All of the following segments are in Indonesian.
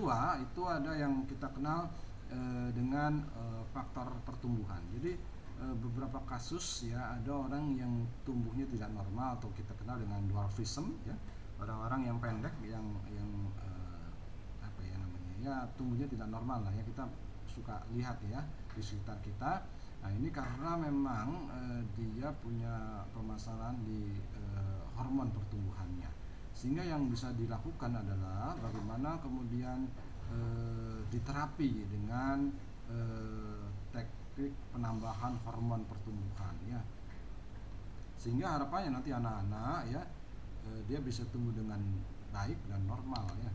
kedua itu ada yang kita kenal dengan faktor pertumbuhan. Jadi beberapa kasus ya, ada orang yang tumbuhnya tidak normal atau kita kenal dengan dwarfism ya, orang-orang yang pendek yang apa ya namanya ya, tumbuhnya tidak normal lah ya, kita suka lihat ya di sekitar kita. Nah ini karena memang dia punya permasalahan di hormon pertumbuhannya, sehingga yang bisa dilakukan adalah bagaimana kemudian diterapi dengan teknik penambahan hormon pertumbuhan ya, sehingga harapannya nanti anak-anak ya dia bisa tumbuh dengan baik dan normal ya.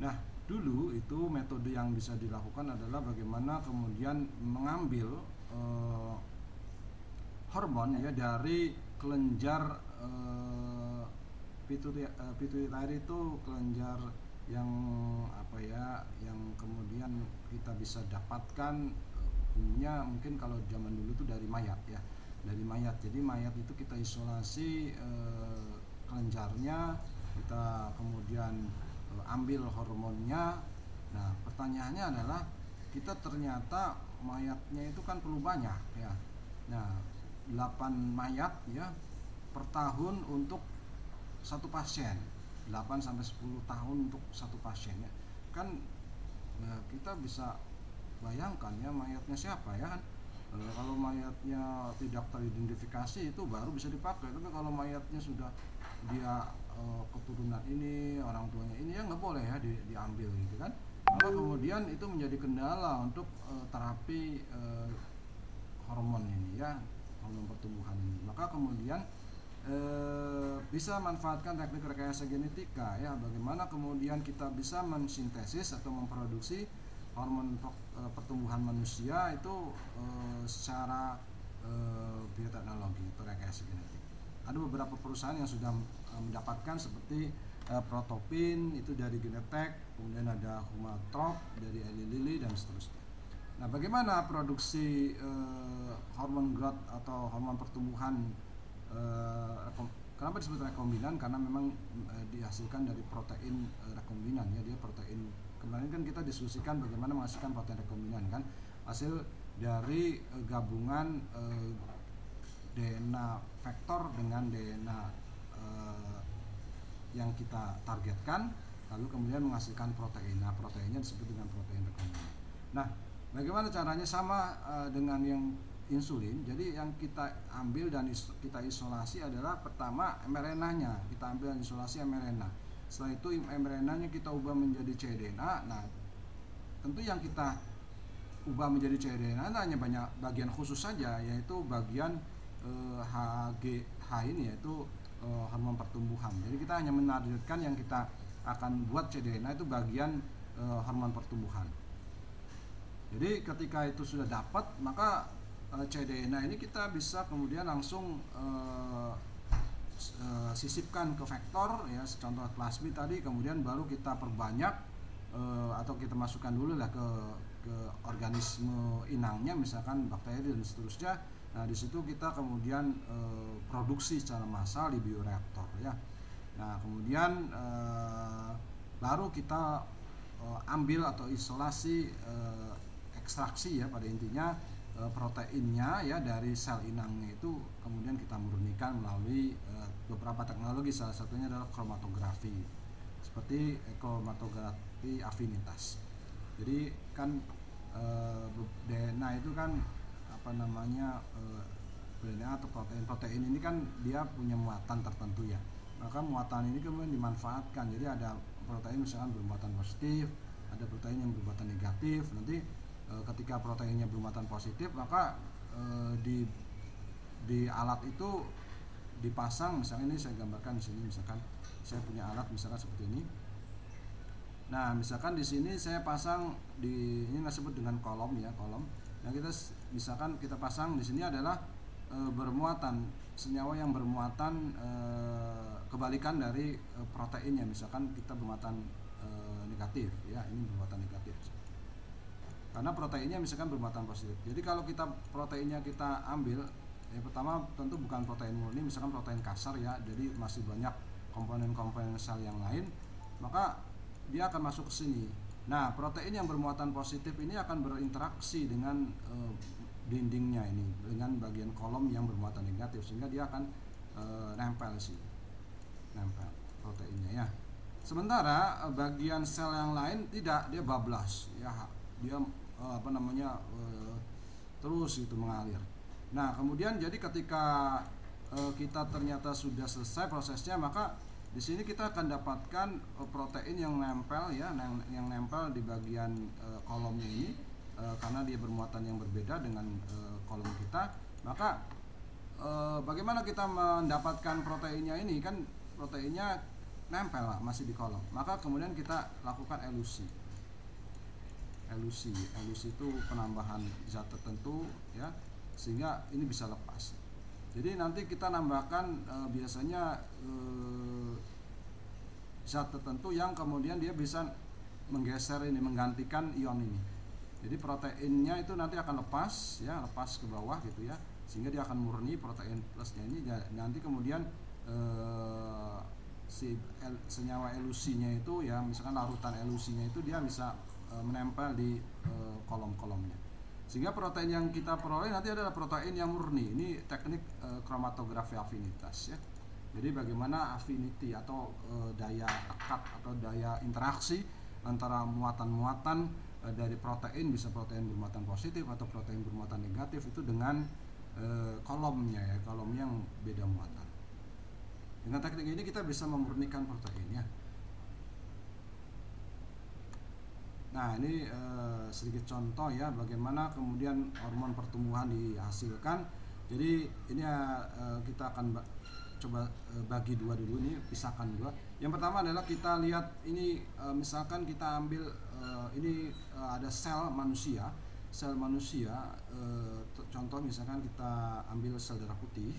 Nah dulu itu metode yang bisa dilakukan adalah bagaimana kemudian mengambil hormon ya dari kelenjar pituitari, itu kelenjar yang apa ya, yang kemudian kita bisa dapatkan umumnya mungkin kalau zaman dulu itu dari mayat ya, dari mayat. Jadi mayat itu kita isolasi kelenjarnya, kita kemudian ambil hormonnya. Nah pertanyaannya adalah kita ternyata mayatnya itu kan perlu banyak ya. Nah 8 mayat ya per tahun untuk satu pasien, 8 sampai 10 tahun untuk satu pasien ya. Kan kita bisa bayangkan ya mayatnya siapa ya kan. Kalau mayatnya tidak teridentifikasi itu baru bisa dipakai, tapi kalau mayatnya sudah dia keturunan ini, orang tuanya ini ya nggak boleh ya diambil gitu kan. Maka kemudian itu menjadi kendala untuk terapi hormon ini ya, hormon pertumbuhan ini. Maka kemudian bisa manfaatkan teknik rekayasa genetika ya, bagaimana kemudian kita bisa mensintesis atau memproduksi hormon pertumbuhan manusia itu secara bioteknologi atau rekayasa genetik. Ada beberapa perusahaan yang sudah mendapatkan seperti Protopin itu dari Genetek, kemudian ada Humatrop dari Eli Lilly dan seterusnya. Nah, bagaimana produksi hormon growth atau hormon pertumbuhan? Kenapa disebut rekombinan? Karena memang dihasilkan dari protein rekombinan ya, dia protein. Kemarin kan kita diskusikan bagaimana menghasilkan protein rekombinan kan, hasil dari gabungan DNA vektor dengan DNA yang kita targetkan, lalu kemudian menghasilkan protein. Nah proteinnya disebut dengan protein rekombinan. Nah bagaimana caranya? Sama dengan yang insulin. Jadi yang kita ambil dan kita isolasi adalah pertama mRNA-nya, kita ambil dan isolasi mRNA. Setelah itu mRNA-nya kita ubah menjadi cDNA. Nah tentu yang kita ubah menjadi cDNA hanya banyak bagian khusus saja, yaitu bagian HGH ini, yaitu hormon pertumbuhan. Jadi kita hanya menargetkan yang kita akan buat cDNA itu bagian hormon pertumbuhan. Jadi ketika itu sudah dapat, maka cDNA ini kita bisa kemudian langsung sisipkan ke vektor ya, contoh plasmid tadi, kemudian baru kita perbanyak atau kita masukkan dulu lah ke organisme inangnya, misalkan bakteri dan seterusnya. Nah di situ kita kemudian produksi secara massal di bioreaktor ya. Nah kemudian baru kita ambil atau isolasi, ekstraksi ya pada intinya proteinnya ya dari sel inangnya itu, kemudian kita murnikan melalui beberapa teknologi, salah satunya adalah kromatografi, seperti kromatografi afinitas. Jadi kan DNA itu kan apa namanya, DNA atau protein ini kan dia punya muatan tertentu ya, maka muatan ini kemudian dimanfaatkan. Jadi ada protein misalkan bermuatan positif, ada protein yang bermuatan negatif. Nanti ketika proteinnya bermuatan positif, maka di alat itu dipasang, misalnya ini saya gambarkan di sini, misalkan saya punya alat misalkan seperti ini. Nah misalkan di sini saya pasang di ini disebut dengan kolom ya, kolom. Nah kita misalkan kita pasang di sini adalah bermuatan senyawa yang bermuatan kebalikan dari proteinnya, misalkan kita bermuatan negatif ya, ini bermuatan negatif. Karena proteinnya misalkan bermuatan positif. Jadi kalau kita proteinnya kita ambil, ya pertama tentu bukan protein murni, misalkan protein kasar ya, jadi masih banyak komponen-komponen sel yang lain, maka dia akan masuk ke sini. Nah, protein yang bermuatan positif ini akan berinteraksi dengan dindingnya ini, dengan bagian kolom yang bermuatan negatif, sehingga dia akan nempel sih, nempel proteinnya ya. Sementara bagian sel yang lain tidak, dia bablas ya, dia terus itu mengalir. Nah, kemudian jadi ketika kita ternyata sudah selesai prosesnya, maka di sini kita akan dapatkan protein yang nempel ya, yang nempel di bagian kolomnya ini, karena dia bermuatan yang berbeda dengan kolom kita. Maka bagaimana kita mendapatkan proteinnya ini, kan proteinnya nempel lah, masih di kolom. Maka kemudian kita lakukan elusi. Elusi itu penambahan zat tertentu ya, sehingga ini bisa lepas. Jadi nanti kita nambahkan biasanya zat tertentu yang kemudian dia bisa menggeser ini, menggantikan ion ini. Jadi proteinnya itu nanti akan lepas ya, lepas ke bawah gitu ya, sehingga dia akan murni protein plusnya ini. Nanti kemudian senyawa elusinya itu ya, misalkan larutan elusinya itu dia bisa menempel di kolom-kolomnya, sehingga protein yang kita peroleh nanti adalah protein yang murni. Ini teknik kromatografi afinitas ya. Jadi bagaimana affinity atau daya lekat atau daya interaksi antara muatan-muatan dari protein, bisa protein bermuatan positif atau protein bermuatan negatif itu dengan kolomnya ya, kolomnya yang beda muatan. Dengan teknik ini kita bisa memurnikan protein ya. Nah, ini sedikit contoh ya bagaimana kemudian hormon pertumbuhan dihasilkan. Jadi ini kita akan coba bagi dua dulu, ini pisahkan dua. Yang pertama adalah kita lihat ini, misalkan kita ambil ini ada sel manusia. Contoh misalkan kita ambil sel darah putih,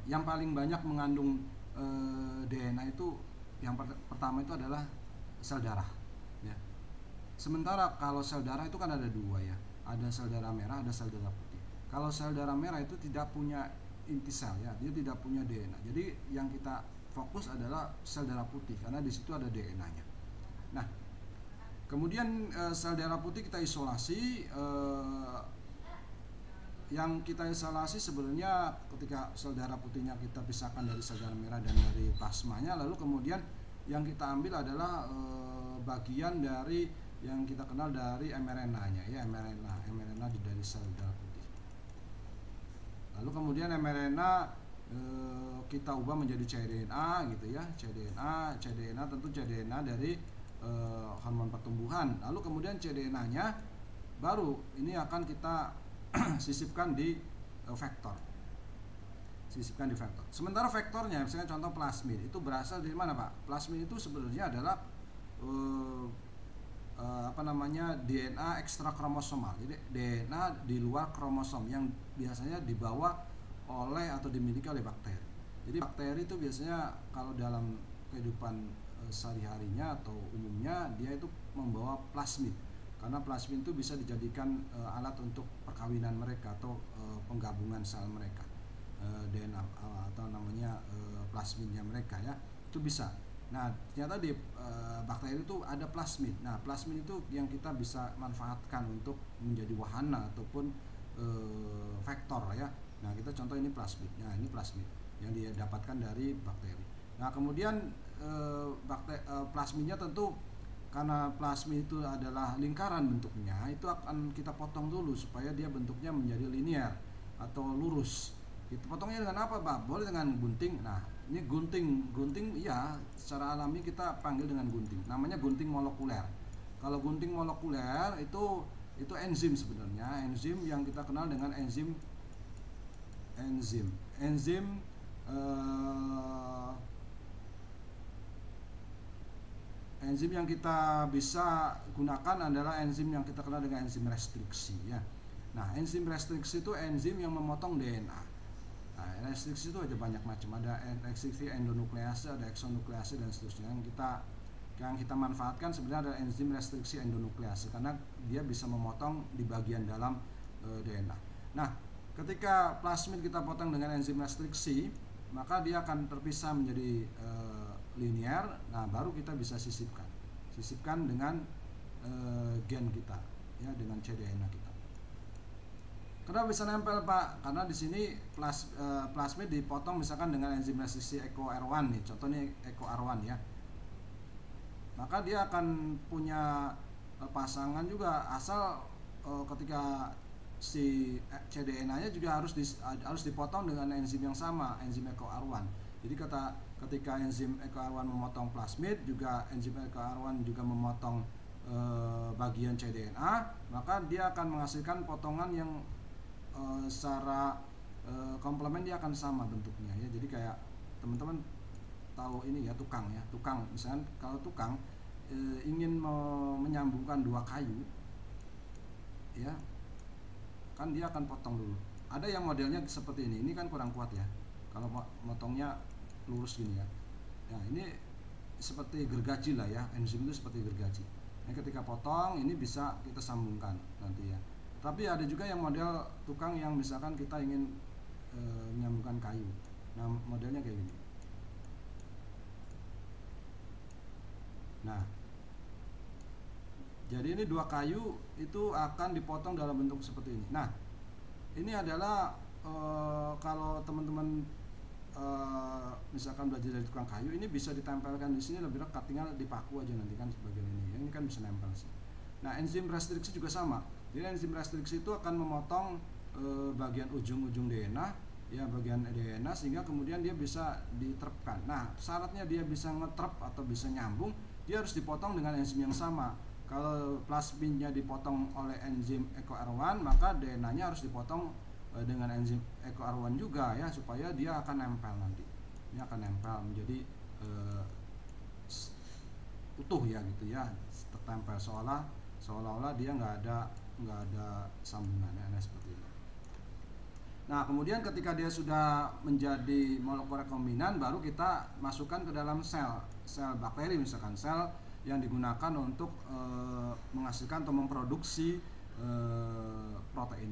yang paling banyak mengandung DNA itu yang pertama itu adalah sel darah ya. Sementara kalau sel darah itu kan ada dua ya, ada sel darah merah, ada sel darah putih. Kalau sel darah merah itu tidak punya inti sel ya, dia tidak punya DNA. Jadi yang kita fokus adalah sel darah putih karena di situ ada DNA-nya. Nah, kemudian sel darah putih kita isolasi. Yang kita isolasi sebenarnya ketika sel darah putihnya kita pisahkan dari sel darah merah dan dari plasmanya, lalu kemudian yang kita ambil adalah bagian dari yang kita kenal dari mRNA-nya ya, mRNA dari sel darah putih. Lalu kemudian mRNA kita ubah menjadi cDNA gitu ya, cDNA tentu cDNA dari hormon pertumbuhan. Lalu kemudian cDNA-nya baru ini akan kita sisipkan di vektor. Sementara vektornya, misalnya contoh plasmid, itu berasal dari mana Pak? Plasmid itu sebenarnya adalah DNA ekstra kromosomal. Jadi DNA di luar kromosom yang biasanya dibawa oleh atau dimiliki oleh bakteri. Jadi bakteri itu biasanya kalau dalam kehidupan sehari-harinya atau umumnya dia itu membawa plasmid. Karena plasmid itu bisa dijadikan alat untuk perkawinan mereka atau penggabungan sel mereka, DNA atau namanya plasmidnya mereka ya, itu bisa. Nah, ternyata di bakteri itu ada plasmid. Nah, plasmid itu yang kita bisa manfaatkan untuk menjadi wahana ataupun vektor ya. Nah, kita contoh ini plasmid. Nah, ini plasmid yang didapatkan dari bakteri. Nah, kemudian plasmidnya tentu karena plasmid itu adalah lingkaran bentuknya, itu akan kita potong dulu supaya dia bentuknya menjadi linear atau lurus. Itu potongnya dengan apa, Pak? Boleh dengan gunting. Nah, ini gunting ya, secara alami kita panggil dengan gunting. Namanya gunting molekuler. Kalau gunting molekuler itu enzim sebenarnya, enzim yang kita kenal dengan enzim yang kita bisa gunakan adalah enzim yang kita kenal dengan enzim restriksi ya. Nah, enzim restriksi itu enzim yang memotong DNA. Nah, restriksi itu ada banyak macam, ada restriksi endonuklease, ada eksonuklease dan seterusnya. Yang kita manfaatkan sebenarnya adalah enzim restriksi endonuklease karena dia bisa memotong di bagian dalam DNA. Nah, ketika plasmid kita potong dengan enzim restriksi, maka dia akan terpisah menjadi linear. Nah, baru kita bisa sisipkan. sisipkan dengan gen kita, ya, dengan cDNA kita. Kenapa bisa nempel, Pak? Karena di sini plasmid dipotong misalkan dengan enzim restriksi EcoR1 nih, contohnya EcoR1 ya. Maka dia akan punya pasangan juga, asal ketika si cDNA-nya juga harus dipotong dengan enzim yang sama, enzim EcoR1. Jadi ketika enzim EcoR1 memotong plasmid, juga enzim EcoR1 juga memotong bagian cDNA, maka dia akan menghasilkan potongan yang secara komplement dia akan sama bentuknya, ya. Jadi kayak teman-teman tahu ini ya, tukang misalkan kalau tukang ingin menyambungkan dua kayu, ya, kan dia akan potong dulu. Ada yang modelnya seperti ini kan kurang kuat ya, kalau motongnya lurus gini ya. Nah, ini seperti gergaji lah ya, enzim itu seperti gergaji. Nah, ketika potong ini bisa kita sambungkan nanti ya. Tapi ada juga yang model tukang yang misalkan kita ingin menyambungkan kayu. Nah, modelnya kayak gini. Nah, jadi ini dua kayu itu akan dipotong dalam bentuk seperti ini. Nah, ini adalah kalau teman-teman misalkan belajar dari tukang kayu, ini bisa ditempelkan di sini lebih dekat, tinggal dipaku aja nanti kan bagian ini. Ini kan bisa nempel sih. Nah, enzim restriksi juga sama. Jadi enzim restriksi itu akan memotong bagian ujung-ujung DNA, ya, bagian DNA, sehingga kemudian dia bisa diterapkan. Nah, syaratnya dia bisa ngetrap atau bisa nyambung, dia harus dipotong dengan enzim yang sama. Kalau plasmidnya dipotong oleh enzim EcoR1, maka DNA-nya harus dipotong dengan enzim EcoR1 juga, ya, supaya dia akan nempel nanti. Ini akan nempel menjadi utuh ya gitu ya, tertempel seolah-olah dia nggak ada sambungannya, seperti itu. Nah, kemudian ketika dia sudah menjadi molekul rekombinan, baru kita masukkan ke dalam sel bakteri, misalkan sel yang digunakan untuk menghasilkan atau memproduksi protein.